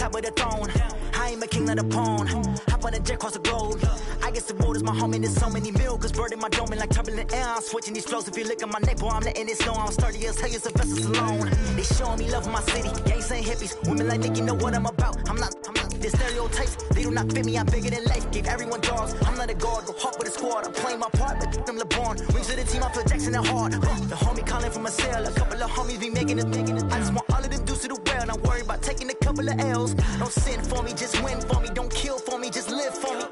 top of the throne. I ain't a king, not a pawn. Hop on a jet across the globe. I guess the world is my home and there's so many milk. Bird in my dome and like turbulent air. I'm switching these flows. If you look at my neck, boy, I'm letting it snow. I'm sturdy as hell, a vessels alone. They showing me love in my city. Gang saying hippies. Women like Nick, you know what I'm about. I'm not. The stereotypes, they do not fit me. I'm bigger than life. Gave everyone dogs. I'm not a guard. Go hard with a squad. I'm playing my part, but them LeBron. Rings to the team, I feel Jackson and hard. The homie calling from a cell. A couple of homies be making it. I just want all of them dudes to do well. Not worry about taking a couple of L's. Don't sin for me, just win for me. Don't kill for me, just live for me.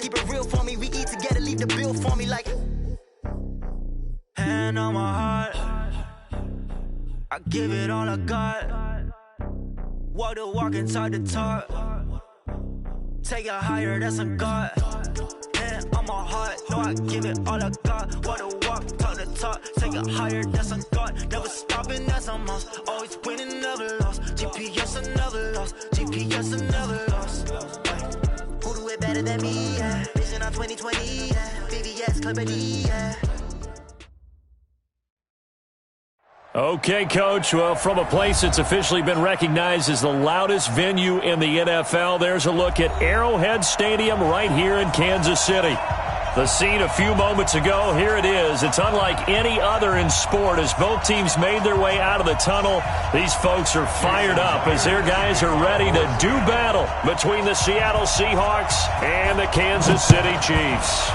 Keep it real for me. We eat together, leave the bill for me like. Hand on my heart, I give it all I got. Walk the walk inside the talk. Take it higher, that's a God. Hand on my heart, no, I give it all I got. Walk the walk, talk the talk. Take it higher, that's a God. Never stopping, that's a must. Always winning, never lost. GPS, I never lost. GPS, I never lost. Who do it better than me? Yeah. Vision on 2020. Yeah. VVS, Clippity. Yeah. Okay, Coach. Well, from a place that's officially been recognized as the loudest venue in the NFL, there's a look at Arrowhead Stadium right here in Kansas City. The scene a few moments ago, here it is. It's unlike any other in sport as both teams made their way out of the tunnel. These folks are fired up as their guys are ready to do battle between the Seattle Seahawks and the Kansas City Chiefs.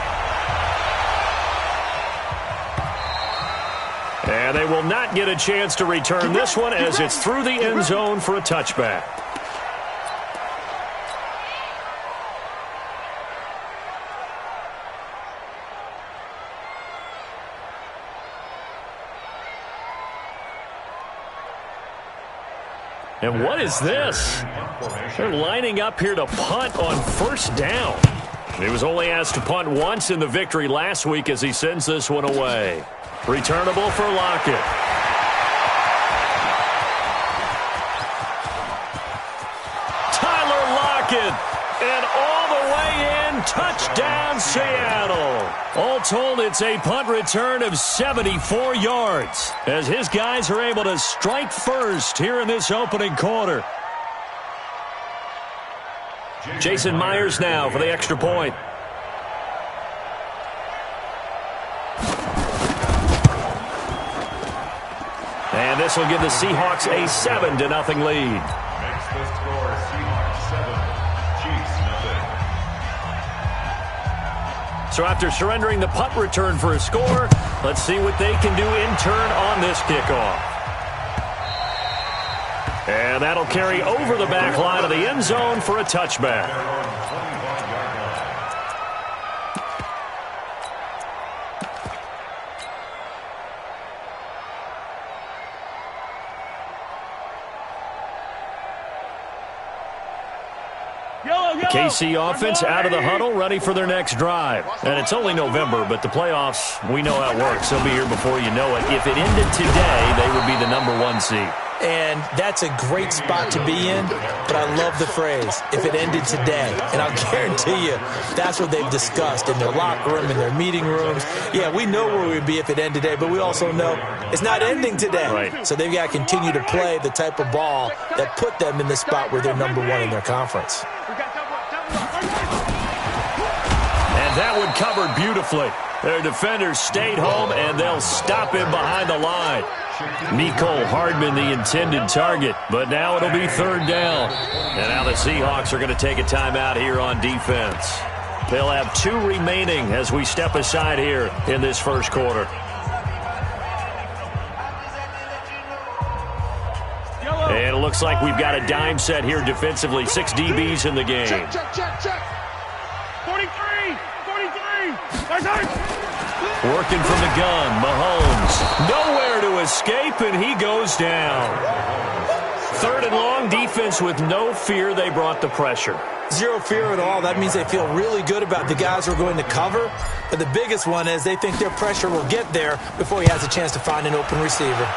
And they will not get a chance to return this one as it's through the end zone for a touchback. And what is this? They're lining up here to punt on first down. He was only asked to punt once in the victory last week as he sends this one away. Returnable for Lockett. Tyler Lockett. And all the way in, touchdown Seattle. All told, it's a punt return of 74 yards as his guys are able to strike first here in this opening quarter. Jason Myers now for the extra point. And this will give the Seahawks a 7-0 lead. Makes the score Seahawks 7, Chiefs 0. So after surrendering the punt return for a score, let's see what they can do in turn on this kickoff. And that'll carry over the back line of the end zone for a touchback. KC offense out of the huddle, ready for their next drive. And it's only November, but the playoffs, we know how it works. They'll be here before you know it. If it ended today, they would be the #1 seed. And that's a great spot to be in, but I love the phrase, if it ended today. And I'll guarantee you, that's what they've discussed in their locker room, in their meeting rooms. Yeah, we know where we'd be if it ended today, but we also know it's not ending today. Right. So they've got to continue to play the type of ball that put them in the spot where they're #1 in their conference. And that one covered beautifully. Their defenders stayed home, and they'll stop him behind the line. Mecole Hardman, the intended target, but now it'll be third down. And now the Seahawks are going to take a timeout here on defense. They'll have 2 remaining as we step aside here in this first quarter. And it looks like we've got a dime set here defensively. 6 DBs in the game. Check. 43. Working from the gun, Mahomes. Nowhere to escape, and he goes down. Third and long, defense with no fear. They brought the pressure. Zero fear at all. That means they feel really good about the guys who are going to cover. But the biggest one is they think their pressure will get there before he has a chance to find an open receiver.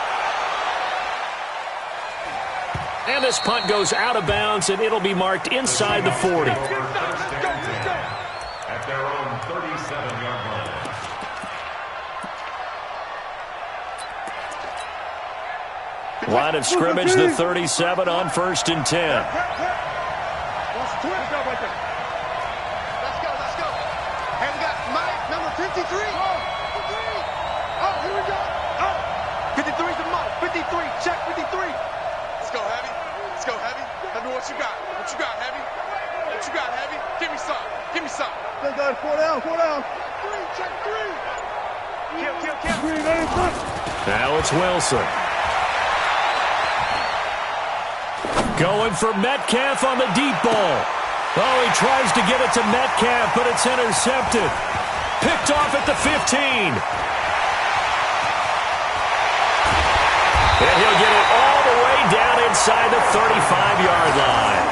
And this punt goes out of bounds, and it'll be marked inside the 40. At their own 37-yard line. Line of scrimmage, the 37 on 1st and 10. Let's go. Hey, we got Mike, number 53. Oh, here we go. Oh, 53's the Mike. 53, check 53. Let's go, Heavy. Let me what you got. What you got, Heavy? Give me some. They got 4 down. 3, check 3. Kill. 3, Now it's Wilson. Going for Metcalf on the deep ball. Oh, he tries to get it to Metcalf, but it's intercepted. Picked off at the 15. And he'll get it all the way down inside the 35-yard line.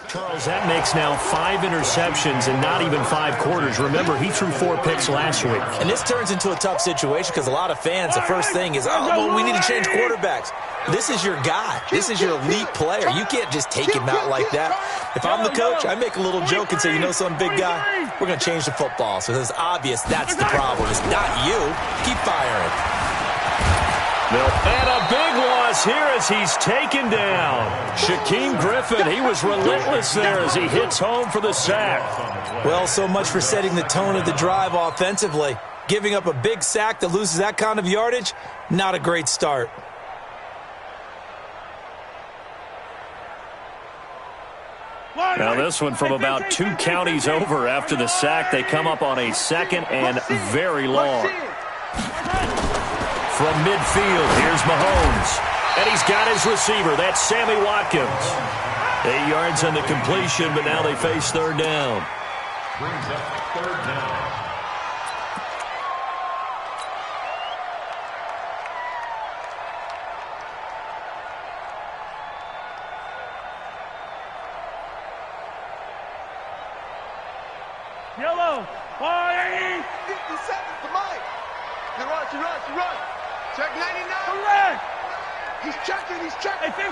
Charles, that makes now 5 interceptions in not even 5 quarters. Remember, he threw 4 picks last week. And this turns into a tough situation because a lot of fans, the first thing is, we need to change quarterbacks. This is your guy. This is your elite player. You can't just take him out like that. If I'm the coach, I make a little joke and say, you know some big guy, we're going to change the football. So it's obvious that's the problem. It's not you. Keep firing. And a big loss here as he's taken down. Shaquem Griffin, he was relentless there as he hits home for the sack. Well, so much for setting the tone of the drive offensively. Giving up a big sack that loses that kind of yardage, not a great start. Now this one from about 2 counties over after the sack. They come up on a 2nd and very long. From midfield, here's Mahomes. And he's got his receiver. That's Sammy Watkins. 8 yards on the completion, but now they face 3rd down. Brings up 3rd down. Yellow. 57 to Mike. He runs. Check 99. Correct. He's checking. Hey, 15.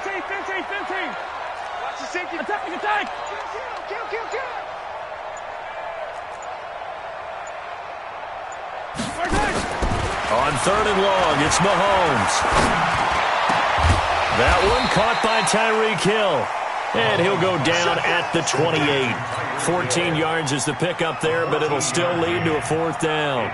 Watch the safety. Attack. Kill. On 3rd and long, it's Mahomes. That one caught by Tyreek Hill. And he'll go down at the 28. 14 yards is the pickup there, but it'll still lead to a 4th down.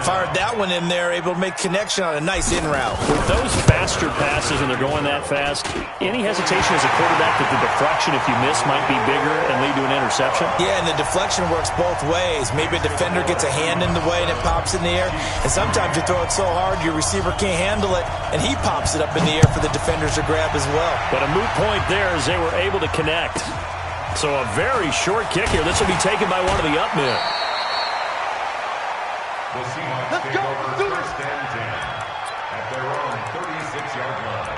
Fired that one in there, able to make connection on a nice in route. With those faster passes and they're going that fast, any hesitation as a quarterback that the deflection, if you miss, might be bigger and lead to an interception? Yeah, and the deflection works both ways. Maybe a defender gets a hand in the way and it pops in the air. And sometimes you throw it so hard your receiver can't handle it, and he pops it up in the air for the defenders to grab as well. But a moot point there as they were able to connect. So a very short kick here. This will be taken by one of the up men. The Seahawks take over 1st and 10 at their own 36-yard line.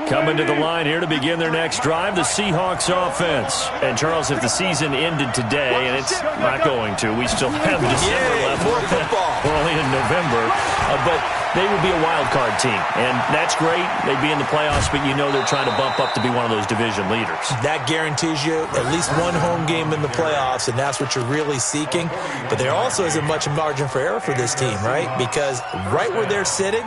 Coming to the line here to begin their next drive, the Seahawks offense. And, Charles, if the season ended today, and it's not going to, we still have December left. More football. We're only in November. But they would be a wild card team. And that's great. They'd be in the playoffs, but you know they're trying to bump up to be one of those division leaders. That guarantees you at least one home game in the playoffs, and that's what you're really seeking. But there also isn't much margin for error for this team, right? Because right where they're sitting,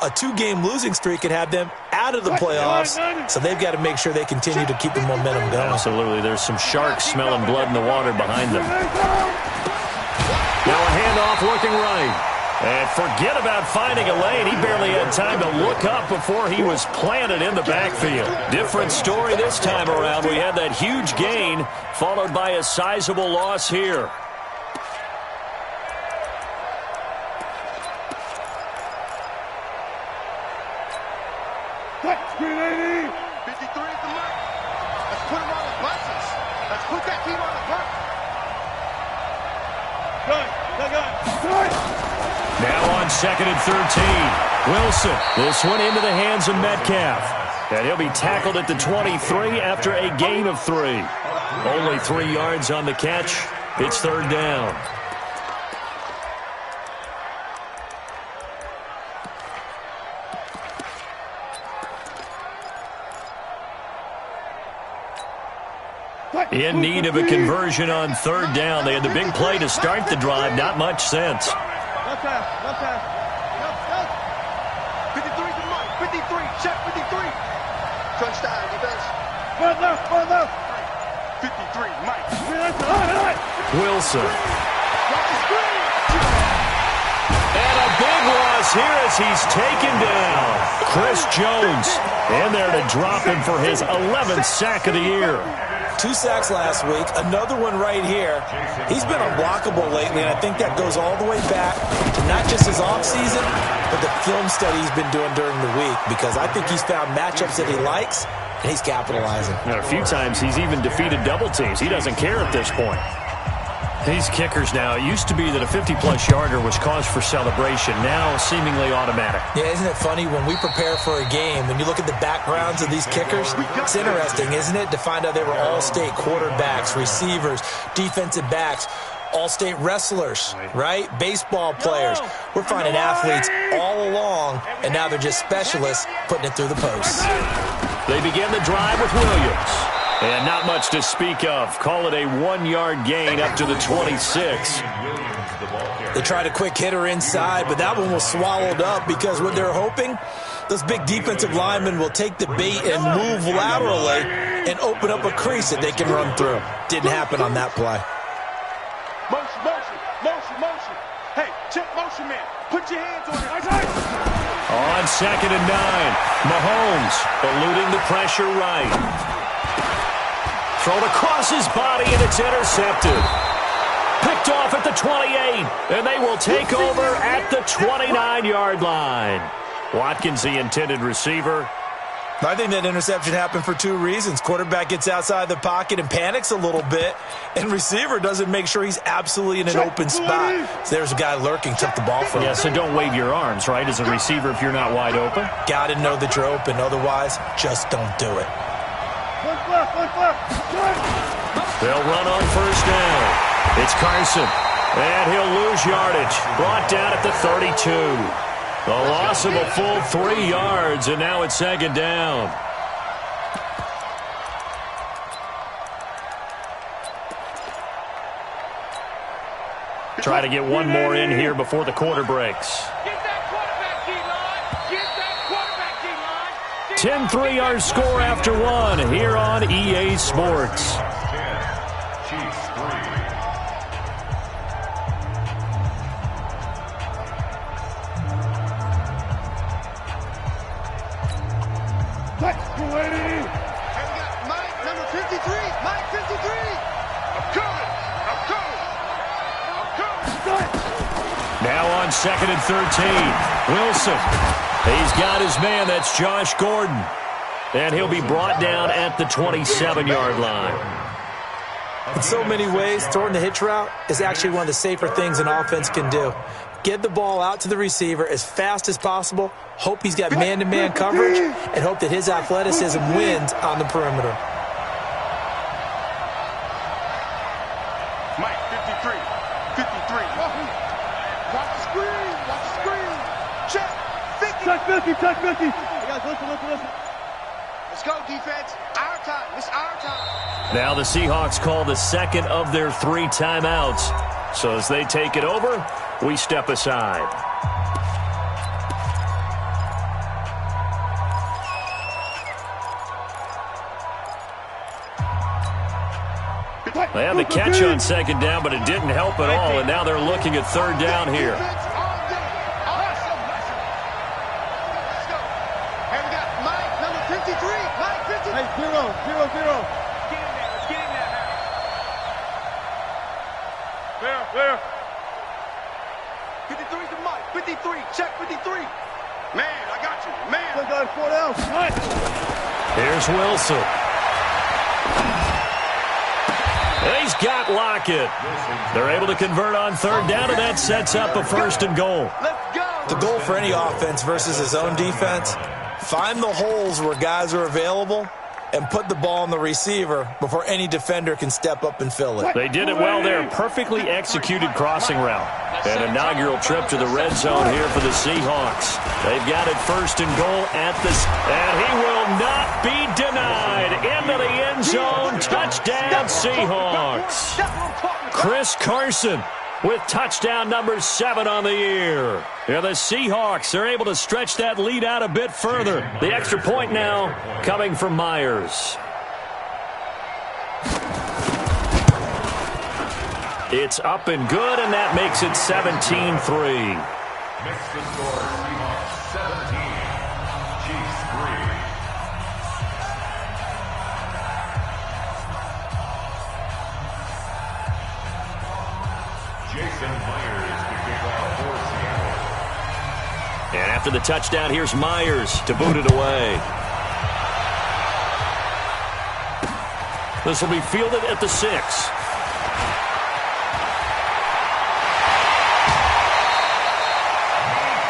a 2-game losing streak could have them out of the playoffs, so they've got to make sure they continue to keep the momentum going. Absolutely. There's some sharks smelling blood in the water behind them. Now a handoff working right. And forget about finding a lane. He barely had time to look up before he was planted in the backfield. Different story this time around. We had that huge gain followed by a sizable loss here. Screen 80. 53 is the mark. Let's put him on the buses. Let's put that team on the bus. Good. Now on 2nd and 13. Wilson. This one into the hands of Metcalf. And he'll be tackled at the 23 after a gain of 3. Only 3 yards on the catch. It's 3rd down. In need of a conversion on 3rd down. They had the big play to start the drive. Not much sense. Left half. Left half. Left. 53 is the mark. 53. Check 53. Crunch down. Defense. One left. 53. Mike. Wilson. And a big loss here as he's taken down. Chris Jones in there to drop him for his 11th sack of the year. 2 sacks last week, another one right here. He's been unblockable lately, and I think that goes all the way back to not just his offseason, but the film study he's been doing during the week, because I think he's found matchups that he likes, and he's capitalizing. And a few times he's even defeated double teams. He doesn't care at this point. These kickers now, it used to be that a 50-plus yarder was cause for celebration. Now seemingly automatic. Yeah, isn't it funny when we prepare for a game, when you look at the backgrounds of these kickers, it's interesting, isn't it, to find out they were all-state quarterbacks, receivers, defensive backs, all-state wrestlers, right? Baseball players. We're finding athletes all along, and now they're just specialists putting it through the posts. They begin the drive with Williams. And not much to speak of. Call it a 1-yard gain up to the 26. They tried a quick hitter inside, but that one was swallowed up because what they're hoping, those big defensive linemen will take the bait and move laterally and open up a crease that they can run through. Didn't happen on that play. Motion. Hey, check motion, man. Put your hands on it. On 2nd and 9, Mahomes eluding the pressure right. Thrown across his body, and it's intercepted. Picked off at the 28, and they will take over at the 29-yard line. Watkins, the intended receiver. I think that interception happened for 2 reasons. Quarterback gets outside the pocket and panics a little bit, and receiver doesn't make sure he's absolutely in an open spot. So there's a guy lurking, took the ball from him. Yeah, so don't wave your arms, right, as a receiver if you're not wide open. Got to know that you're open. Otherwise, just don't do it. They'll run on 1st down. It's Carson, and he'll lose yardage. Brought down at the 32. The loss of a full 3 yards, and now it's 2nd down. Try to get one more in here before the quarter breaks. 10-3 our score after 1 here on EA Sports. Chiefs 3. Let's go, lady. And we got Mike, number 53. Mike, 53. I'm coming. Now on 2nd and 13, Wilson. He's got his man. That's Josh Gordon. And he'll be brought down at the 27-yard line. In so many ways, throwing the hitch route is actually one of the safer things an offense can do. Get the ball out to the receiver as fast as possible, hope he's got man-to-man coverage, and hope that his athleticism wins on the perimeter. Mike, 53. 53. Watch the screen. Check. 50. Check 50. You guys, listen. Let's go, defense. Our time. It's our time. Now the Seahawks call the 2nd of their 3 timeouts. So as they take it over, we step aside. They had the catch on 2nd down, but it didn't help at all, and now they're looking at 3rd down here. 0-0. Get in there. Let's get in there. There. 53's the mic. 53. Check 53. Man, I got you. Man. Still got 4 down. Here's Wilson. He's got Lockett. They're able to convert on third down, and that sets up a 1st and goal. Let's go. The goal for any offense versus his own defense, find the holes where guys are available and put the ball on the receiver before any defender can step up and fill it. They did it well there. Perfectly executed crossing route. An inaugural trip to the red zone here for the Seahawks. They've got it 1st and goal at the... And he will not be denied. Into the end zone. Touchdown, Seahawks. Chris Carson with touchdown number 7 on the year. Yeah, the Seahawks are able to stretch that lead out a bit further. The extra point now coming from Myers. It's up and good, and that makes it 17-3. Makes the score Seahawks 17, Chiefs 3. Jason Myers to kick off for Seattle. And after the touchdown, here's Myers to boot it away. This will be fielded at the 6.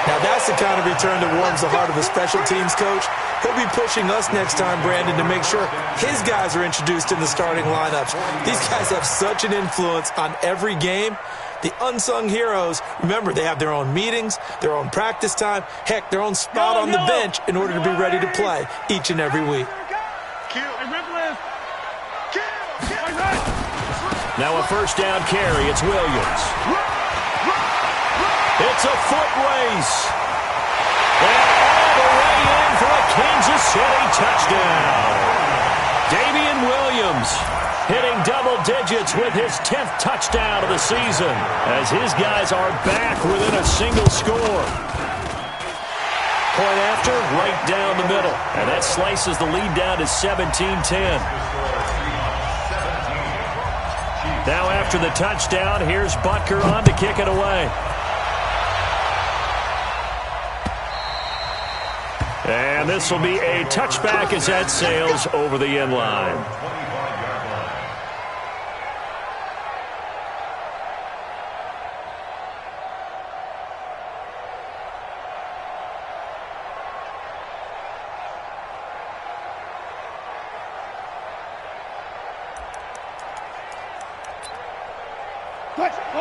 Now that's the kind of return that warms the heart of a special teams coach. He'll be pushing us next time, Brandon, to make sure his guys are introduced in the starting lineups. These guys have such an influence on every game. The unsung heroes, remember, they have their own meetings, their own practice time, heck, their own spot on the bench in order to be ready to play each and every week. Now a 1st down carry. It's Williams. It's a foot race. And all the way in for a Kansas City touchdown. Damian Williams hitting double digits with his 10th touchdown of the season as his guys are back within a single score. Point after, right down the middle. And that slices the lead down to 17-10. Now after the touchdown, here's Butker on to kick it away. And this will be a touchback as that sails over the end line.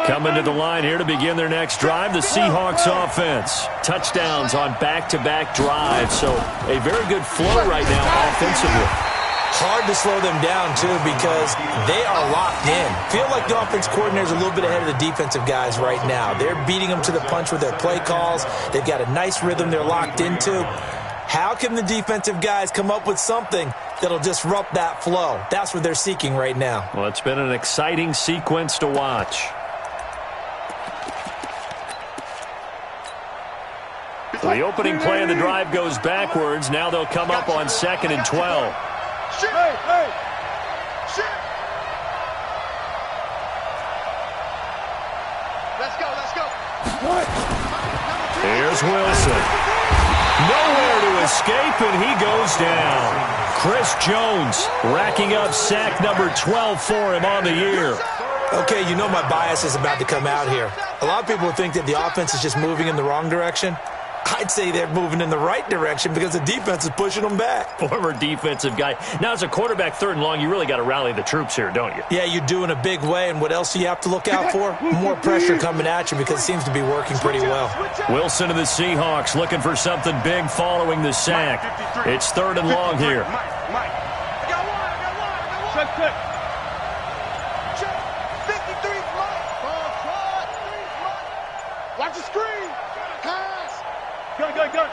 Coming to the line here to begin their next drive, the Seahawks offense. Touchdowns on back-to-back drives, so a very good flow right now offensively. Hard to slow them down, too, because they are locked in. Feel like the offense coordinator is a little bit ahead of the defensive guys right now. They're beating them to the punch with their play calls. They've got a nice rhythm they're locked into. How can the defensive guys come up with something that'll disrupt that flow? That's what they're seeking right now. Well, it's been an exciting sequence to watch. The opening play of the drive goes backwards. Now they'll come up on 2nd and 12. Let's go. Here's Wilson. Nowhere to escape, and he goes down. Chris Jones racking up sack number 12 for him on the year. Okay, you know my bias is about to come out here. A lot of people think that the offense is just moving in the wrong direction. I'd say they're moving in the right direction because the defense is pushing them back. Former defensive guy. Now, as a quarterback, 3rd and long, you really got to rally the troops here, don't you? Yeah, you do in a big way, and what else do you have to look out for? More pressure coming at you because it seems to be working pretty well. Wilson and the Seahawks looking for something big following the sack. It's 3rd and long here. I got one. Check. 53's Mike. Watch the screen. Pass. Go.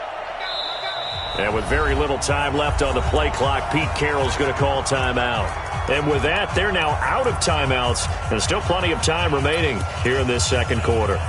And with very little time left on the play clock, Pete Carroll's going to call timeout. And with that, they're now out of timeouts, and still plenty of time remaining here in this 2nd quarter.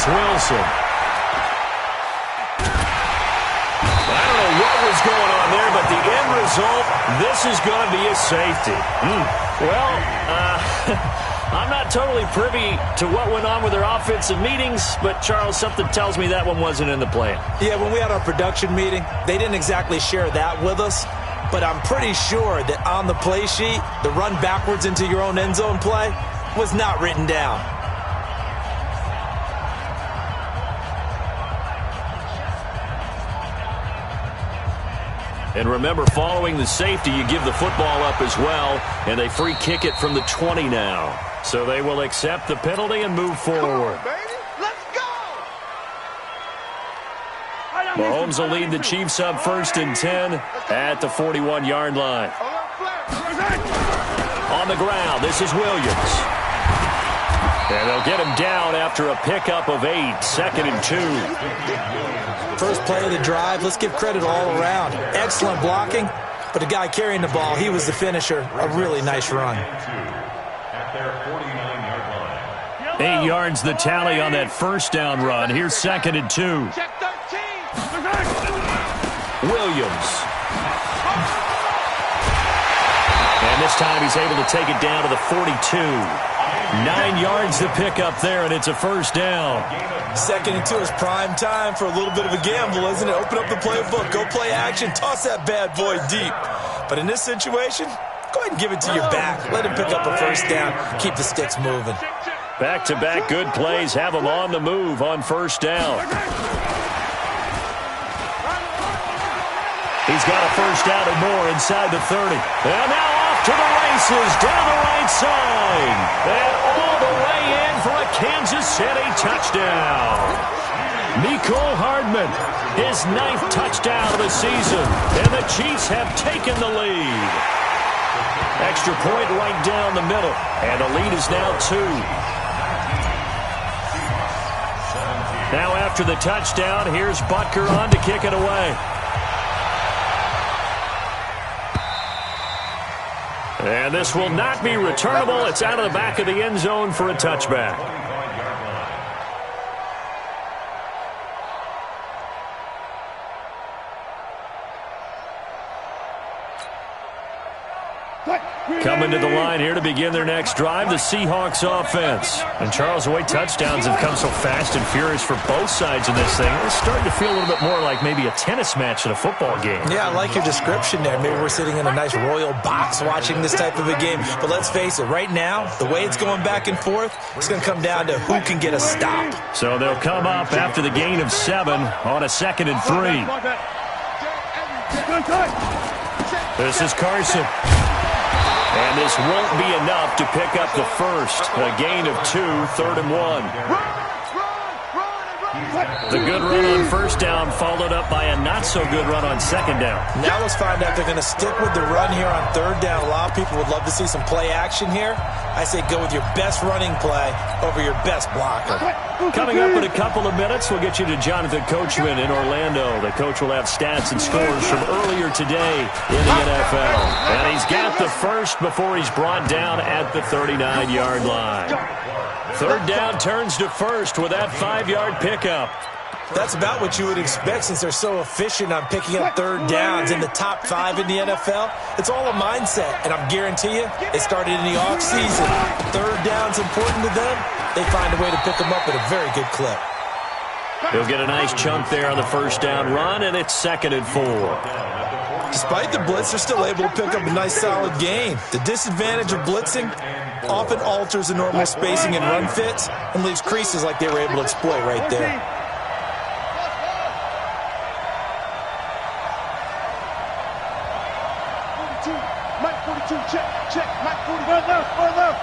It's Wilson. I don't know what was going on there, but the end result, this is going to be a safety. Well, I'm not totally privy to what went on with their offensive meetings, but, Charles, something tells me that one wasn't in the plan. Yeah, when we had our production meeting, they didn't exactly share that with us, but I'm pretty sure that on the play sheet, the run backwards into your own end zone play was not written down. And remember, following the safety, you give the football up as well, and they free kick it from the 20 now. So they will accept the penalty and move forward. Mahomes will lead the Chiefs up 1st and 10 at the 41-yard line. On the ground, this is Williams. And they'll get him down after a pickup of 8, 2nd and 2. First play of the drive, let's give credit all around. Excellent blocking, but the guy carrying the ball, he was the finisher. A really nice run. 8 yards the tally on that first down run. Here's 2nd and 2. Williams. And this time he's able to take it down to the 42. 9 yards to pick up there, and it's a first down. 2nd and 2 is prime time for a little bit of a gamble, isn't it? Open up the playbook, go play action, toss that bad boy deep. But in this situation, go ahead and give it to your back. Let him pick up a first down, keep the sticks moving. Back-to-back good plays have him on the move on first down. He's got a first down and more inside the 30. And now off to the races down the right side. And all the way in for a Kansas City touchdown. Mecole Hardman, his 9th touchdown of the season. And the Chiefs have taken the lead. Extra point right down the middle. And the lead is now 2. Now after the touchdown, here's Butker on to kick it away. And this will not be returnable. It's out of the back of the end zone for a touchback. Coming to the line here to begin their next drive, the Seahawks offense. And Charles, the way touchdowns have come so fast and furious for both sides in this thing, it's starting to feel a little bit more like maybe a tennis match in a football game. Yeah, I like your description there. Maybe we're sitting in a nice royal box watching this type of a game. But let's face it, right now, the way it's going back and forth, it's going to come down to who can get a stop. So they'll come up after the gain of 7 on a 2nd and 3. This is Carson. And this won't be enough to pick up the first. A gain of 2, 3rd and 1. The good run on first down followed up by a not-so-good run on 2nd down. Now let's find out if they're going to stick with the run here on 3rd down. A lot of people would love to see some play action here. I say go with your best running play over your best blocker. Coming up in a couple of minutes, we'll get you to Jonathan Coachman in Orlando. The coach will have stats and scores from earlier today in the NFL. And he's got the first before he's brought down at the 39-yard line. 3rd down turns to 1st with that 5-yard pickup. That's about what you would expect since they're so efficient on picking up 3rd downs in the top 5 in the NFL. It's all a mindset, and I guarantee you, it started in the offseason. 3rd down's important to them. They find a way to pick them up at a very good clip. He'll get a nice chunk there on the first down run, and it's 2nd and 4. Despite the blitz, they're still able to pick up a nice solid gain. The disadvantage of blitzing often alters the normal spacing and run fits and leaves creases like they were able to exploit right there. Mike 42, check, Mike 40, run left.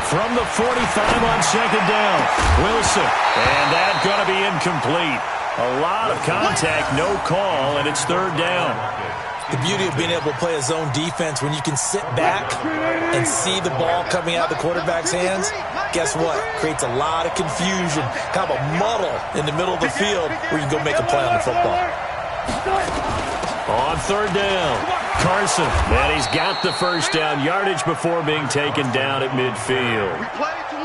From the 45 on 2nd down, Wilson. And that's going to be incomplete. A lot of contact, no call, and it's 3rd down. The beauty of being able to play a zone defense when you can sit back and see the ball coming out of the quarterback's hands, guess what? Creates a lot of confusion, kind of a muddle in the middle of the field where you can go make a play on the football. On 3rd down, Carson, and he's got the first down yardage before being taken down at midfield.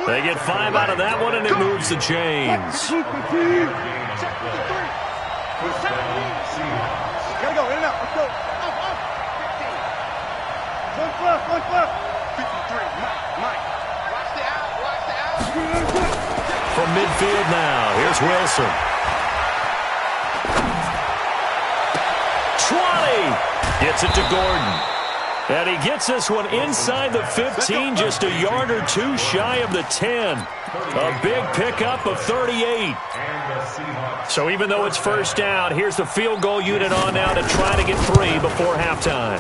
They get 5 out of that one, and it moves the chains. Gotta go, in and out, let's go. One left. 53, Mike. Watch the out. From midfield now, here's Wilson. 20! Gets it to Gordon. And he gets this one inside the 15, just a yard or two shy of the 10. A big pickup of 38. So even though it's first down, here's the field goal unit on now to try to get 3 before halftime.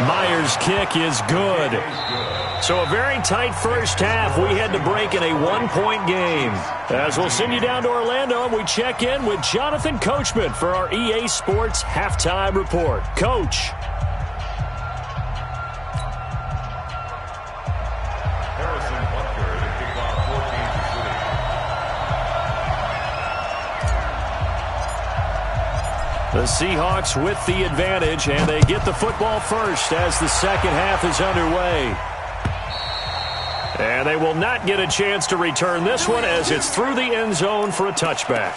Myers' kick is good. So a very tight first half. We had to break in a 1-point game. As we'll send you down to Orlando, and we check in with Jonathan Coachman for our EA Sports Halftime Report. Coach. The Seahawks with the advantage, and they get the football first as the second half is underway. And they will not get a chance to return this one as it's through the end zone for a touchback.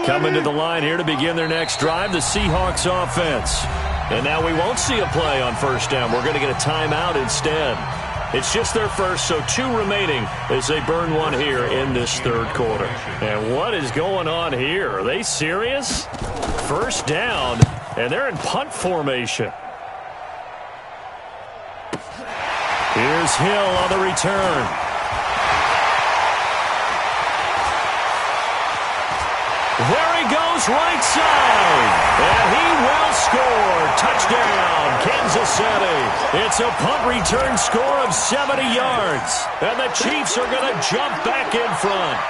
Coming to the line here to begin their next drive, the Seahawks offense. And now we won't see a play on first down. We're going to get a timeout instead. It's just their first, so 2 remaining as they burn one here in this third quarter. And what is going on here? Are they serious? First down, and they're in punt formation. Here's Hill on the return. There he goes, right side. And he will score. Touchdown, Kansas City. It's a punt return score of 70 yards. And the Chiefs are going to jump back in front.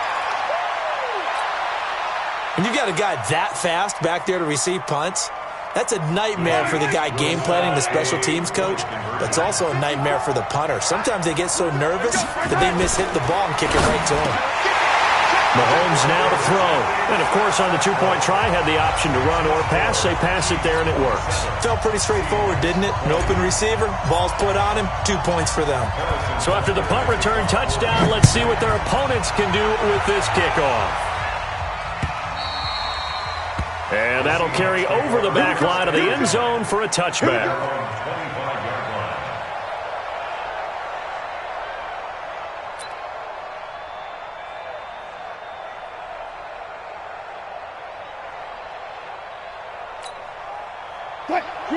And you've got a guy that fast back there to receive punts. That's a nightmare for the guy game planning, the special teams coach. But it's also a nightmare for the punter. Sometimes they get so nervous that they mishit the ball and kick it right to him. Mahomes now to throw. And, of course, on the 2-point try, had the option to run or pass. They pass it there, and it works. Felt pretty straightforward, didn't it? An open receiver, ball's put on him, 2 points for them. So after the punt return touchdown, let's see what their opponents can do with this kickoff. And that'll carry over the back line of the end zone for a touchback.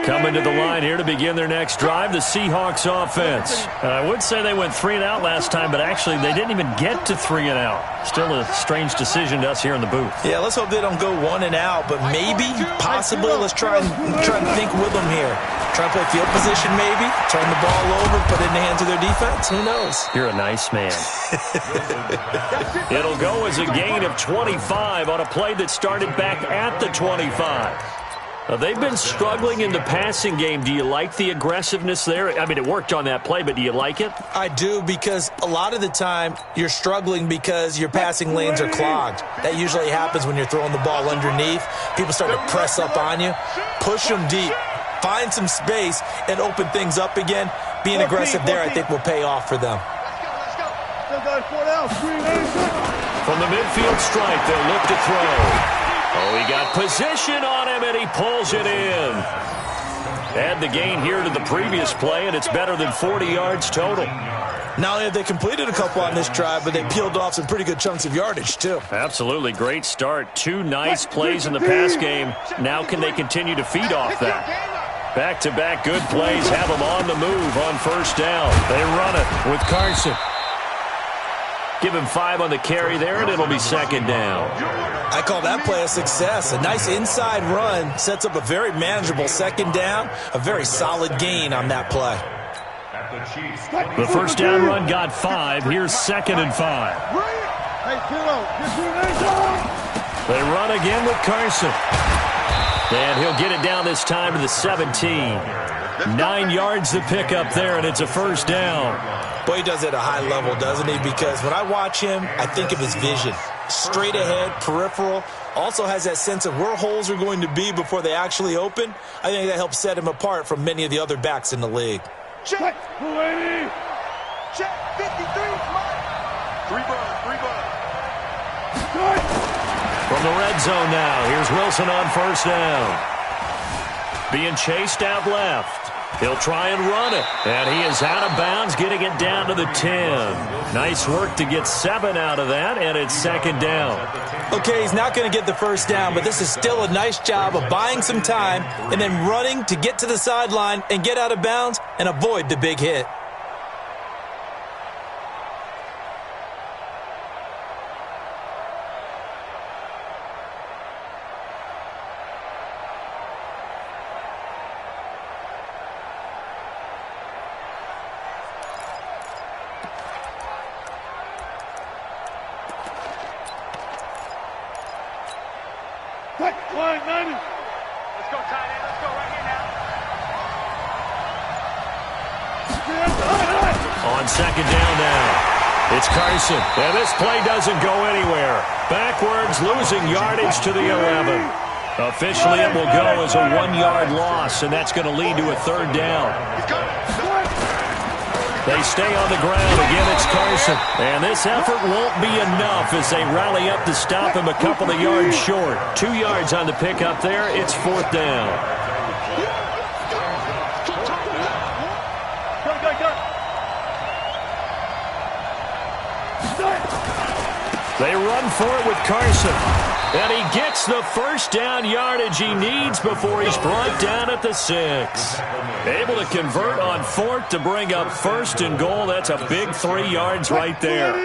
Coming to the line here to begin their next drive, the Seahawks offense. I would say they went 3 and out last time, but actually they didn't even get to 3 and out. Still a strange decision to us here in the booth. Yeah, let's hope they don't go 1 and out, but maybe, possibly, let's try and think with them here. Try and play field position maybe, turn the ball over, put it in the hands of their defense. Who knows? You're a nice man. It'll go as a gain of 25 on a play that started back at the 25. They've been struggling in the passing game. Do you like the aggressiveness there? I mean, it worked on that play, but do you like it? I do, because a lot of the time you're struggling because your passing lanes are clogged. That usually happens when you're throwing the ball underneath. People start to press up on you. Push them deep. Find some space and open things up again. Being aggressive there, I think, will pay off for them. From the midfield stripe, they'll look to throw. Oh, he got position on him, and he pulls it in. Add the gain here to the previous play, and it's better than 40 yards total. Not only have they completed a couple on this drive, but they peeled off some pretty good chunks of yardage, too. Absolutely. Great start. 2 nice plays in the pass game. Now can they continue to feed off that? Back-to-back good plays have them on the move on first down. They run it with Carson. Give him 5 on the carry there, and it'll be second down. I call that play a success. A nice inside run sets up a very manageable second down, a very solid gain on that play. The first down run got 5. Here's 2nd and 5. They run again with Carson. And he'll get it down this time to the 17. 9 yards to pick up there, and it's a first down. Boy, he does it at a high level, doesn't he? Because when I watch him, I think of his vision. Straight ahead, peripheral. Also has that sense of where holes are going to be before they actually open. I think that helps set him apart from many of the other backs in the league. Check. Check. 53. Three bud. From the red zone now, here's Wilson on first down. Being chased out left. He'll try and run it. And he is out of bounds, getting it down to the 10. Nice work to get 7 out of that, and it's second down. Okay, he's not going to get the first down, but this is still a nice job of buying some time and then running to get to the sideline and get out of bounds and avoid the big hit. Let's go, tight end. Let's go right here now. On second down now, it's Carson. And this play doesn't go anywhere. Backwards, losing yardage to the 11. Officially, it will go as a 1-yard loss, and that's going to lead to a third down. They stay on the ground. Again, it's Carson. And this effort won't be enough as they rally up to stop him a couple of yards short. 2 yards on the pickup there. It's fourth down. They run for it with Carson. And he gets the first down yardage he needs before he's brought down at the 6. Able to convert on fourth to bring up first and goal. That's a big 3 yards right there. Come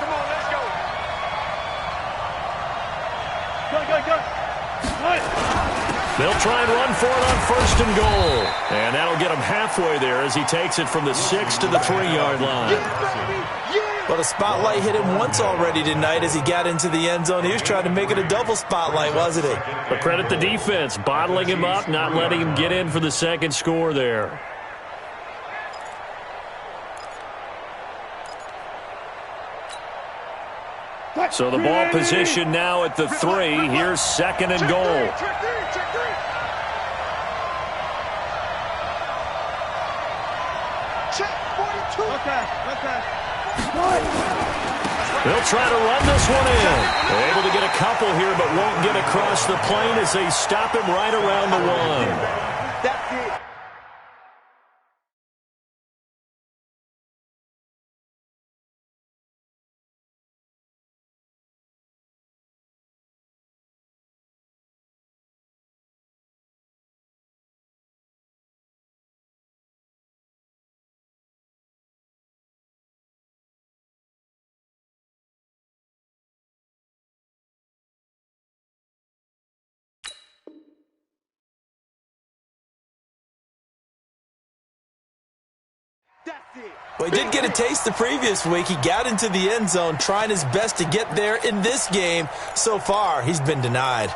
on, let's go. They'll try and run for it on first and goal. And that'll get him halfway there as he takes it from the 6 to the 3-yard line. Well, the spotlight hit him once already tonight as he got into the end zone. He was trying to make it a double spotlight, wasn't he? But credit the defense, bottling him up, not letting him get in for the second score there. So the ball position now at the 3. Here's second and goal. They'll try to run this one in. They're able to get a couple here, but won't get across the plane as they stop him right around the 1. That's it. Well, he did get a taste the previous week. He got into the end zone trying his best to get there in this game. So far, he's been denied.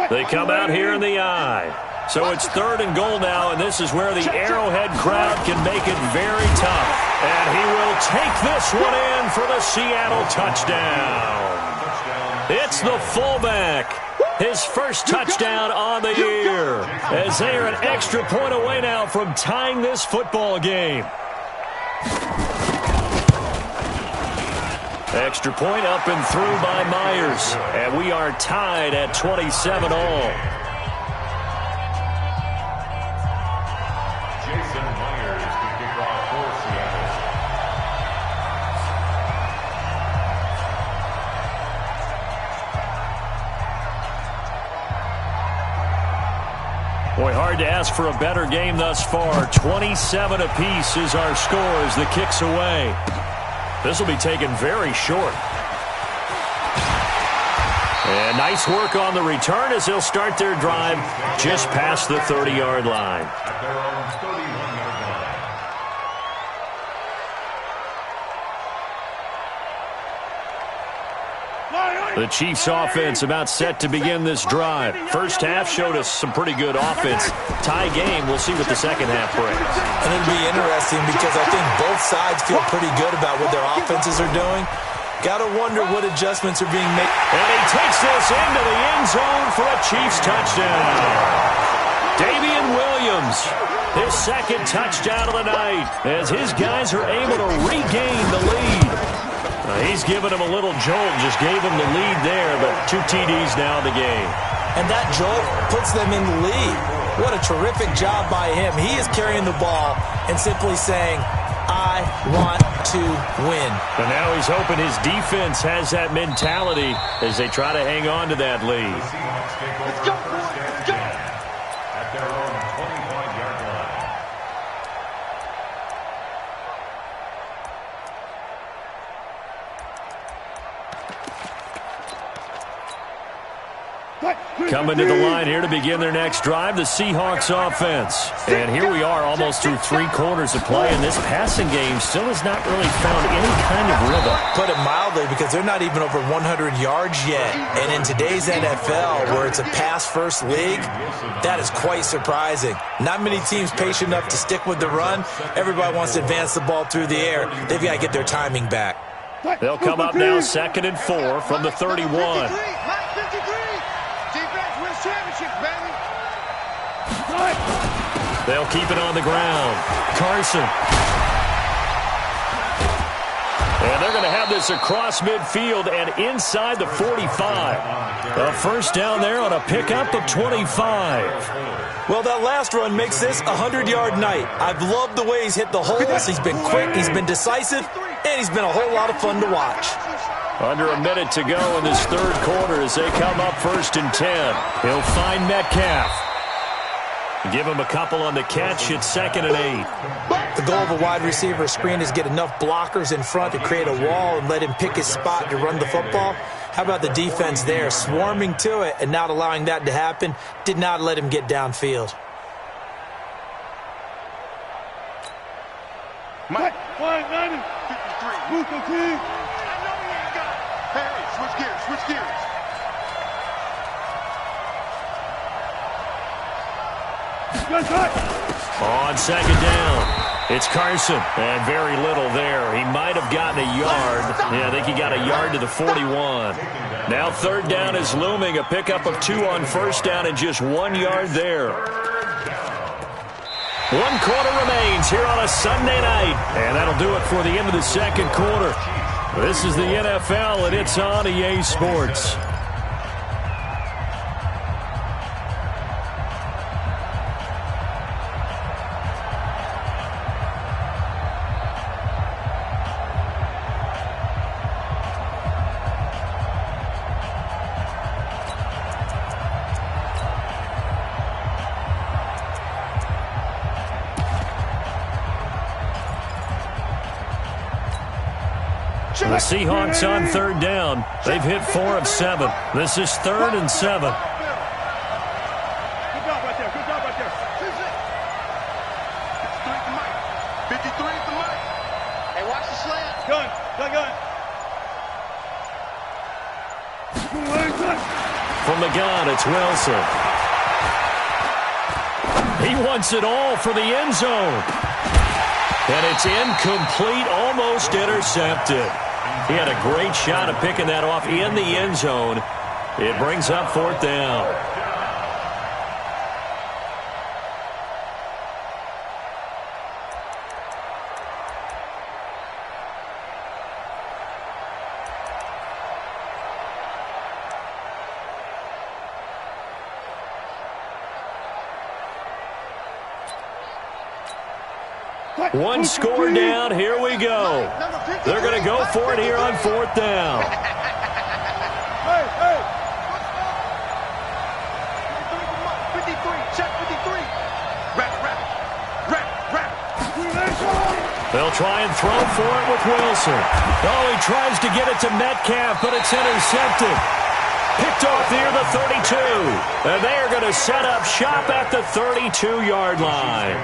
They come out here in the I. So it's third and goal now, and this is where the Arrowhead crowd can make it very tough. And he will take this one in for the Seattle touchdown. It's the fullback. His first touchdown on the year, as they are an extra point away now from tying this football game. Extra point up and through by Myers, and we are tied at 27 all. Jason Myers to kick off for Seattle. Boy, hard to ask for a better game thus far. 27 apiece is our score as the kick's away. This will be taken very short. And nice work on the return as they'll start their drive just past the 30-yard line. At their own 31-yard The Chiefs offense about set to begin this drive. First half showed us some pretty good offense. Tie game, we'll see what the second half brings. And it'll be interesting because I think both sides feel pretty good about what their offenses are doing. Got to wonder what adjustments are being made. And he takes this into the end zone for a Chiefs touchdown. Damian Williams, his second touchdown of the night, as his guys are able to regain the lead. He's given him a little jolt, just gave him the lead there, but 2 TDs now in the game. And that jolt puts them in the lead. What a terrific job by him. He is carrying the ball and simply saying, I want to win. And now he's hoping his defense has that mentality as they try to hang on to that lead. Let's go, boys. Let's go. At their own 25-yard line. Coming to the line here to begin their next drive, the Seahawks offense. And here we are almost through 3 quarters of play, and this passing game still has not really found any kind of rhythm. Put it mildly, because they're not even over 100 yards yet. And in today's NFL, where it's a pass-first league, that is quite surprising. Not many teams patient enough to stick with the run. Everybody wants to advance the ball through the air. They've got to get their timing back. They'll come up now 2nd and 4 from the 31. They'll keep it on the ground. Carson. And they're going to have this across midfield and inside the 45. A first down there on a pickup of 25. Well, that last run makes this a 100-yard night. I've loved the way he's hit the holes. He's been quick, he's been decisive, and he's been a whole lot of fun to watch. Under a minute to go in this third quarter as they come up 1st and 10. He'll find Metcalf. Give him a couple on the catch. It's 2nd and 8. The goal of a wide receiver screen is get enough blockers in front to create a wall and let him pick his spot to run the football. How about the defense there, swarming to it and not allowing that to happen? Did not let him get downfield. Mike, 53. Move the team. I know he ain't got it. Hey, switch gears, switch gears. On 2nd down, it's Carson, and very little there. He might have gotten a yard. Yeah, I think he got a yard to the 41. Now 3rd down is looming, a pickup of 2 on 1st down and just 1 yard there. 1 quarter remains here on a Sunday night, and that'll do it for the end of the 2nd quarter. This is the NFL, and it's on EA Sports. The Seahawks on 3rd down. They've hit 4 of 7. This is 3rd and 7. Good job right there. Good job right there. 53 at the mic. Hey, watch the slant. Gun. From the gun, it's Wilson. He wants it all for the end zone. And it's incomplete, almost intercepted. He had a great shot at picking that off in the end zone. It brings up 4th down. One score down. Here we go. They're going to go for it here on 4th down. Hey. 53. Check 53. Wrap. They'll try and throw for it with Wilson. Oh, he tries to get it to Metcalf, but it's intercepted. Picked off near the 32. And they are going to set up shop at the 32-yard line.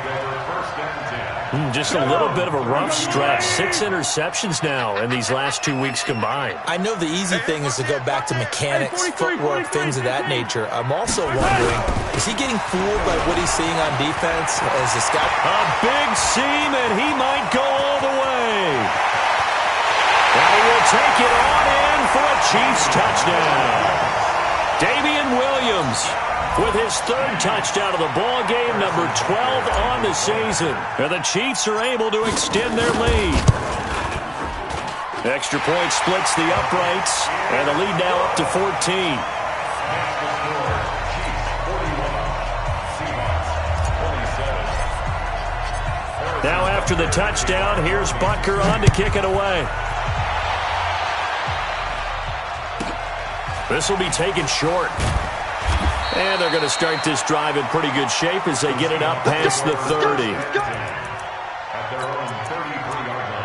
First and 10. Just a little bit of a rough stretch. 6 interceptions now in these last 2 weeks combined. I know the easy thing is to go back to mechanics, footwork, things of that nature. I'm also wondering, is he getting fooled by what he's seeing on defense as a scout? A big seam, and he might go all the way. And he will take it on in for a Chiefs touchdown. Damian Williams with his 3rd touchdown of the ball game, number 12 on the season. And the Chiefs are able to extend their lead. Extra point splits the uprights, and the lead now up to 14. Now after the touchdown, here's Butker on to kick it away. This will be taken short. And they're going to start this drive in pretty good shape as they get it up past the 30. At their own 33-yard line.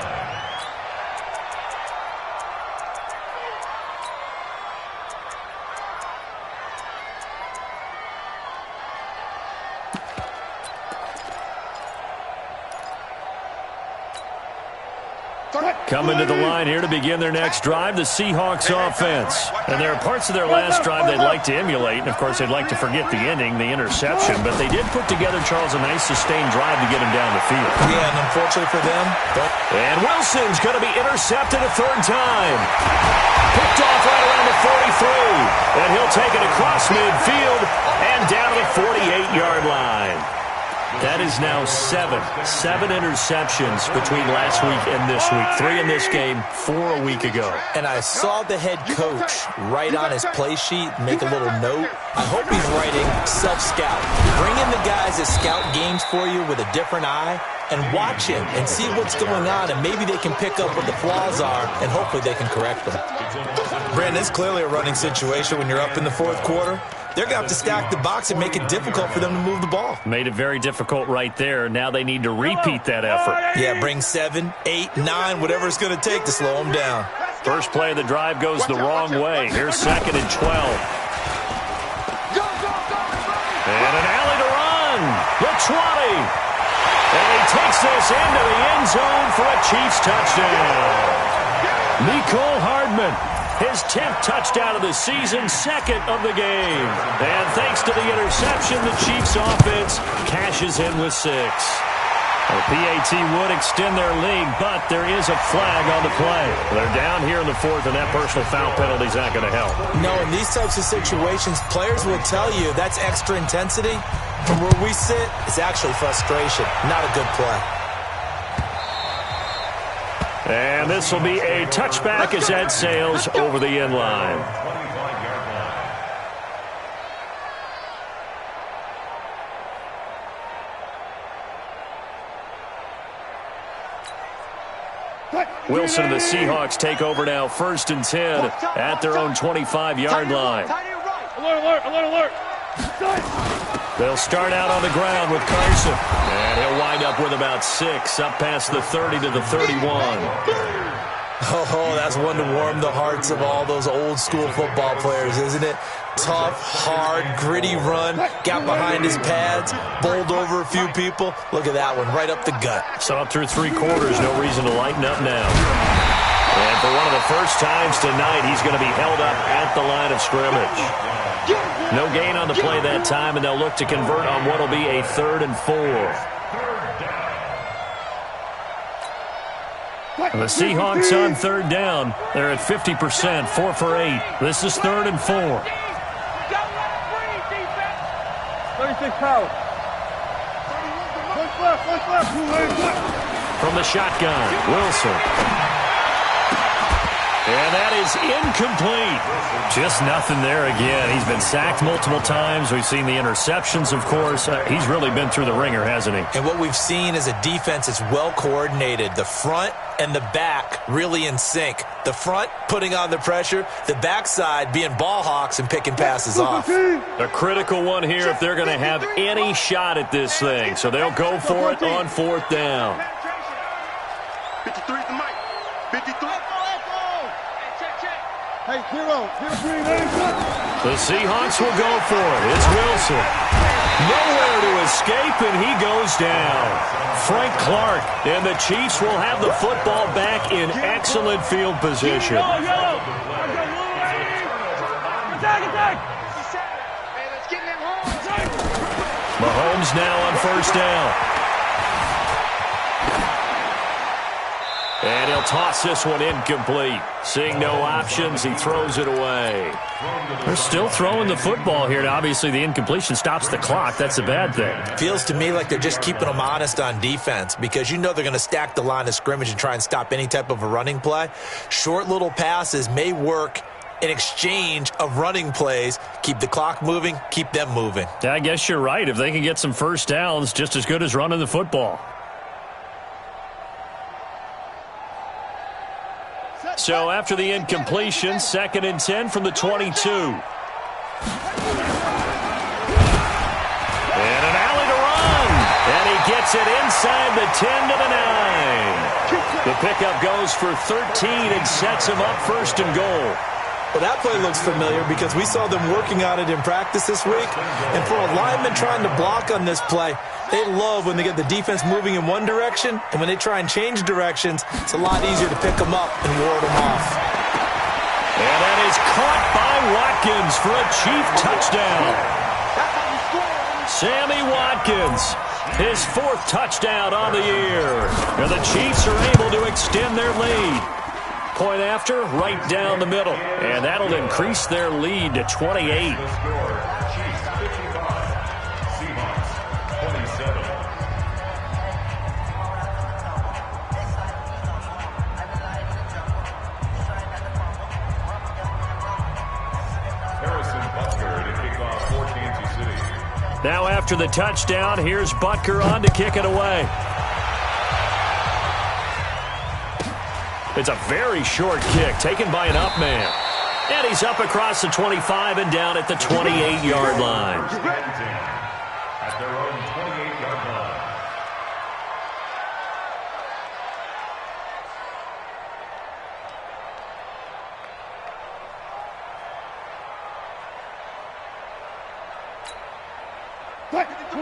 Coming to the line here to begin their next drive, the Seahawks offense. And there are parts of their last drive they'd like to emulate. And, of course, they'd like to forget the ending, the interception. But they did put together, Charles, a nice sustained drive to get him down the field. Yeah, and unfortunately for them. And Wilson's going to be intercepted a 3rd time. Picked off right around the 43. And he'll take it across midfield and down to the 48-yard line. That is now 7 interceptions between last week and this week. 3 in this game, 4 a week ago. And I saw the head coach write on his play sheet, make a little note. I hope he's writing self-scout. Bring in the guys that scout games for you with a different eye and watch him and see what's going on, and maybe they can pick up what the flaws are, and hopefully they can correct them. Brandon, it's clearly a running situation when you're up in the 4th quarter. They're going to have to stack the box and make it difficult for them to move the ball. Made it very difficult right there. Now they need to repeat that effort. Yeah, bring 7, 8, 9, whatever it's going to take to slow them down. First play of the drive goes the wrong way. Here's 2nd and 12. And an alley to run. The 20. And he takes this into the end zone for a Chiefs touchdown. Mecole Hardman. His 10th touchdown of the season, 2nd of the game. And thanks to the interception, the Chiefs offense cashes in with 6. The PAT would extend their lead, but there is a flag on the play. They're down here in the 4th, and that personal foul penalty is not going to help. No, in these types of situations, players will tell you that's extra intensity. From where we sit, it's actually frustration, not a good play. And this will be a touchback as that sails over the end line. Wilson and the Seahawks take over now, 1st and 10 at their own 25-yard line. Alert, alert, alert, alert. They'll start out on the ground with Carson. And he'll wind up with about 6, up past the 30 to the 31. Oh, that's one to warm the hearts of all those old-school football players, isn't it? Tough, hard, gritty run, got behind his pads, bowled over a few people. Look at that one, right up the gut. So up through 3 quarters, no reason to lighten up now. And for one of the first times tonight, he's going to be held up at the line of scrimmage. No gain on the play that time, and they'll look to convert on what will be a 3rd and 4. The Seahawks on 3rd down. They're at 50%, 4 for 8. This is 3rd and 4. 36 power. From the shotgun, Wilson. And that is incomplete. Just nothing there again. He's been sacked multiple times. We've seen the interceptions, of course. He's really been through the ringer, hasn't he? And what we've seen is a defense that's well coordinated. The front and the back really in sync. The front putting on the pressure, the backside being ball hawks and picking passes off. A critical one here if they're going to have any shot at this thing. So they'll go for it on 4th down. 53 is the mic. 53. The Seahawks will go for it. It's Wilson. Nowhere to escape, and he goes down. Frank Clark, and the Chiefs will have the football back in excellent field position. Mahomes now on first down. And he'll toss this one incomplete. Seeing no options, he throws it away. They're still throwing the football here. Now, obviously, the incompletion stops the clock. That's a bad thing. Feels to me like they're just keeping them honest on defense because you know they're going to stack the line of scrimmage and try and stop any type of a running play. Short little passes may work in exchange of running plays. Keep the clock moving, keep them moving. Yeah, I guess you're right. If they can get some first downs, just as good as running the football. So after the incompletion, 2nd and 10 from the 22. And an alley to run. And he gets it inside the 10 to the 9. The pickup goes for 13 and sets him up 1st and goal. Well, that play looks familiar because we saw them working on it in practice this week. And for a lineman trying to block on this play, they love when they get the defense moving in one direction, and when they try and change directions, it's a lot easier to pick them up and ward them off. And that is caught by Watkins for a Chief touchdown. Sammy Watkins, his 4th touchdown on the year. And the Chiefs are able to extend their lead. Point after, right down the middle. And that'll increase their lead to 28. Now after the touchdown, here's Butker on to kick it away. It's a very short kick taken by an up man. And he's up across the 25 and down at the 28-yard line. At their own 28-yard line.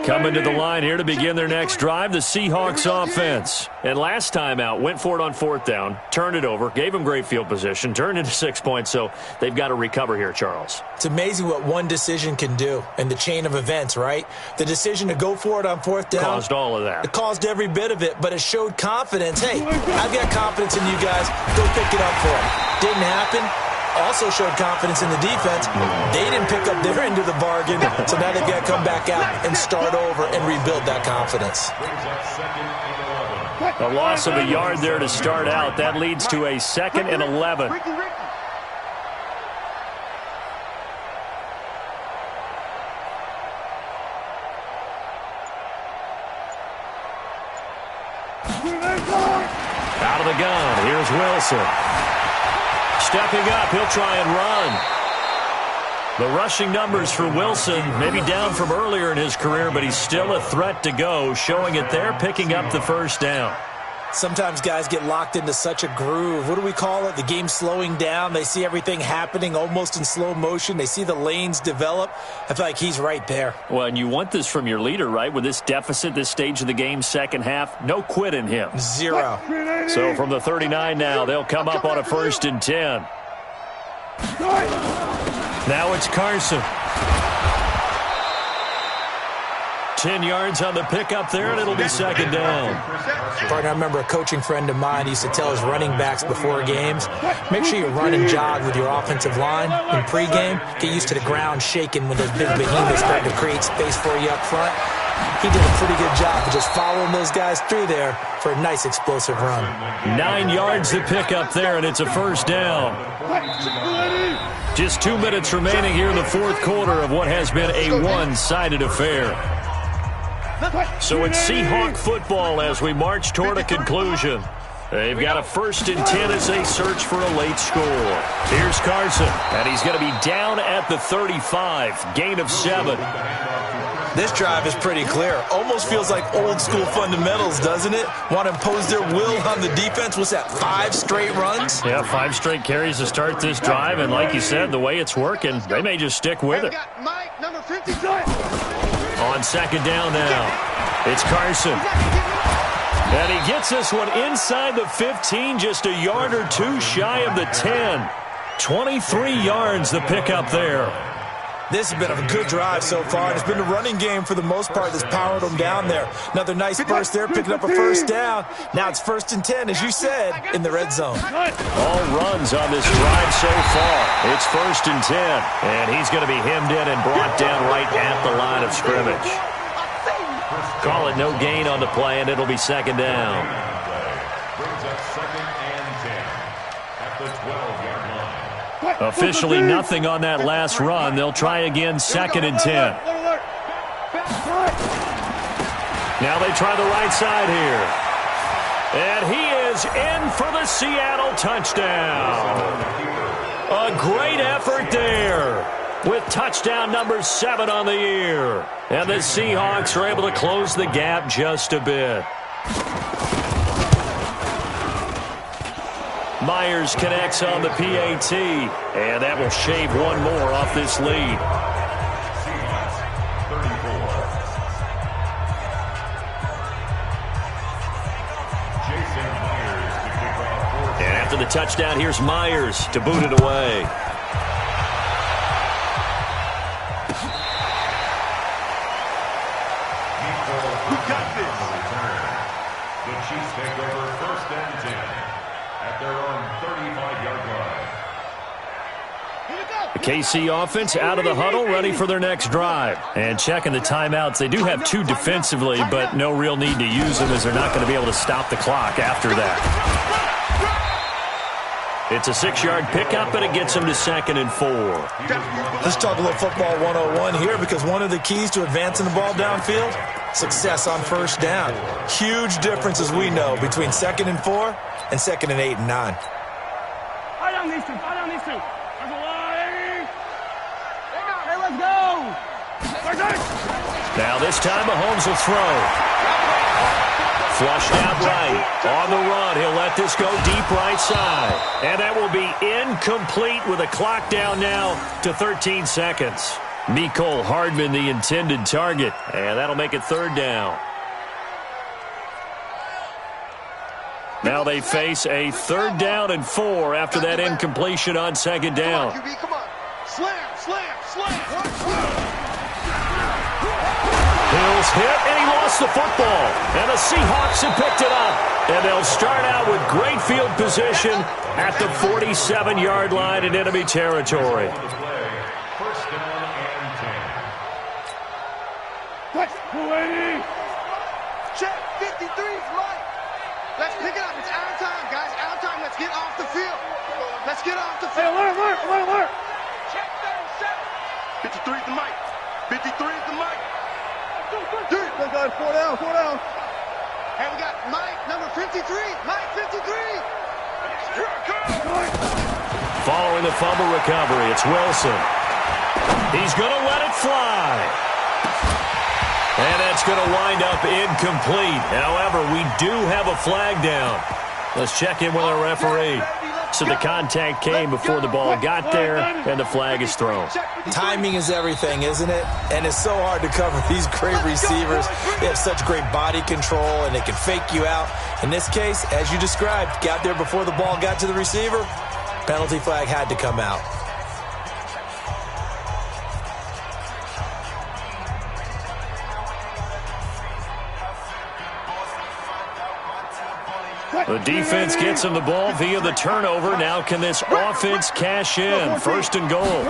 Coming to the line here to begin their next drive, the Seahawks offense. And last time out, went for it on 4th down, turned it over, gave them great field position, turned into 6 points, so they've got to recover here, Charles. It's amazing what one decision can do in the chain of events, right? The decision to go for it on 4th down. Caused all of that. It caused every bit of it, but it showed confidence. Hey, I've got confidence in you guys. Go pick it up for them. Didn't happen. Also showed confidence in the defense. They didn't pick up their end of the bargain, so now they've got to come back out and start over and rebuild that confidence. A loss of a yard there to start out. That leads to a 2nd and 11. Out of the gun, here's Wilson. Stepping up, he'll try and run. The rushing numbers for Wilson, maybe down from earlier in his career, but he's still a threat to go, showing it there, picking up the 1st down. Sometimes guys get locked into such a groove. What do we call it? The game slowing down. They see everything happening almost in slow motion. They see the lanes develop. I feel like he's right there. Well, and you want this from your leader, right? With this deficit, this stage of the game, 2nd half, no quit in him. 0. So from the 39 now, they'll come up on a 1st and 10. Now it's Carson. 10 yards on the pickup there, and it'll be 2nd down. Partner, I remember a coaching friend of mine used to tell his running backs before games, make sure you run and jog with your offensive line in pregame. Get used to the ground shaking when those big behemoths start to create space for you up front. He did a pretty good job of just following those guys through there for a nice explosive run. 9 yards to pick up there, and it's a 1st down. Just 2 minutes remaining here in the 4th quarter of what has been a one-sided affair. So it's Seahawk football as we march toward a conclusion. They've got a 1st and 10 as they search for a late score. Here's Carson, and he's going to be down at the 35, gain of 7. This drive is pretty clear. Almost feels like old school fundamentals, doesn't it? Want to impose their will on the defense. What's that, 5 straight runs? Yeah, 5 straight carries to start this drive, and like you said, the way it's working, they may just stick with it. On second down now, it's Carson. And he gets this one inside the 15, just a yard or two shy of the 10. 23 yards the pickup there. This has been a good drive so far. It's been the running game for the most part that's powered them down there. Another nice burst there, picking up a first down. Now it's 1st and 10, as you said, in the red zone. All runs on this drive so far. It's 1st and 10, and he's going to be hemmed in and brought down right at the line of scrimmage. Call it no gain on the play, and it'll be second down. Brings up 2nd and 10 at the 12-yard line. Officially nothing on that last run. They'll try again, 2nd and 10. Now they try the right side here. And he is in for the Seattle touchdown. A great effort there with touchdown number 7 on the year. And the Seahawks are able to close the gap just a bit. Myers connects on the PAT, and that will shave one more off this lead. And after the touchdown, here's Myers to boot it away. We got this. The Chiefs take over 1st and 10 at their own 35-yard line. The KC offense out of the huddle, ready for their next drive. And checking the timeouts. They do have 2 defensively, but no real need to use them as they're not going to be able to stop the clock after that. It's a 6-yard pickup, and it gets them to 2nd and 4. Let's talk a little football 101 here, because one of the keys to advancing the ball downfield, success on 1st down. Huge difference, as we know, between 2nd and 4 and 2nd and 8 and 9. Fight on these two. Fight on these two. There's a line. Hey, let's go. Now this time Mahomes will throw. Flushed out right. On the run, he'll let this go deep right side. And that will be incomplete with a clock down now to 13 seconds. Mecole Hardman, the intended target. And that'll make it 3rd down. Now they face a 3rd down and 4 after that incompletion on 2nd down. Come on. Slam, slam, slam. Hills hit, and he lost the football. And the Seahawks have picked it up. And they'll start out with great field position at the 47-yard line in enemy territory. 1st down and 10. Check, 53's Mike. Let's pick it up. It's out of time, guys. Out of time. Let's get off the field. Let's get off the field. Hey, alert. Check 37. 53's the Mike. 53's the Mike. Dude, let's go. 4 down. Hey, we got Mike, number 53. Mike, 53. Here I come. Following the fumble recovery, it's Wilson. He's going to let it fly. And that's going to wind up incomplete. However, we do have a flag down. Let's check in with our referee. So the contact came before the ball got there, and the flag is thrown. Timing is everything, isn't it? And it's so hard to cover these great receivers. They have such great body control, and they can fake you out. In this case, as you described, got there before the ball got to the receiver. Penalty flag had to come out. The defense gets him the ball via the turnover. Now can this offense cash in? 1st and goal.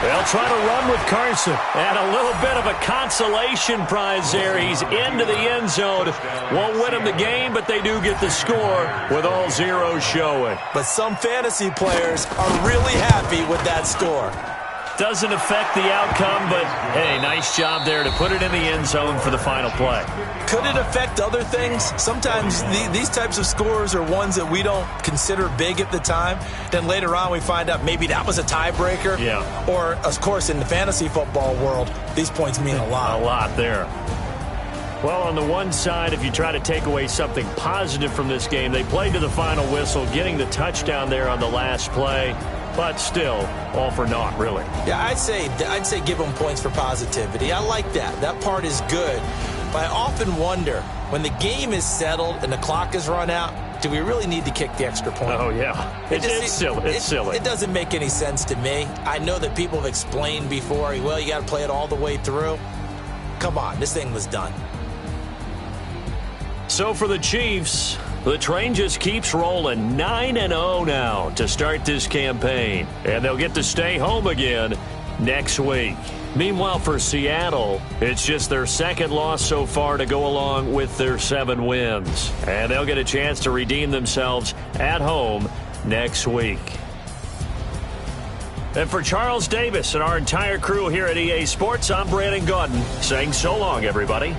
They'll try to run with Carson. And a little bit of a consolation prize there. He's into the end zone. Won't win him the game, but they do get the score with all zeros showing. But some fantasy players are really happy with that score. Doesn't affect the outcome, but, hey, nice job there to put it in the end zone for the final play. Could it affect other things? Sometimes these types of scores are ones that we don't consider big at the time. Then later on we find out maybe that was a tiebreaker. Yeah. Or, of course, in the fantasy football world, these points mean a lot. A lot there. Well, on the one side, if you try to take away something positive from this game, they played to the final whistle, getting the touchdown there on the last play. but still, all for naught, really. Yeah, I'd say give them points for positivity. I like that. That part is good. But I often wonder, when the game is settled and the clock is run out, do we really need to kick the extra point? Oh, yeah. It's silly. It's silly. It doesn't make any sense to me. I know that people have explained before, well, you got to play it all the way through. Come on, this thing was done. So for the Chiefs, the train just keeps rolling 9-0 now to start this campaign. And they'll get to stay home again next week. Meanwhile, for Seattle, it's just their second loss so far to go along with their 7 wins. And they'll get a chance to redeem themselves at home next week. And for Charles Davis and our entire crew here at EA Sports, I'm Brandon Gaudin saying so long, everybody.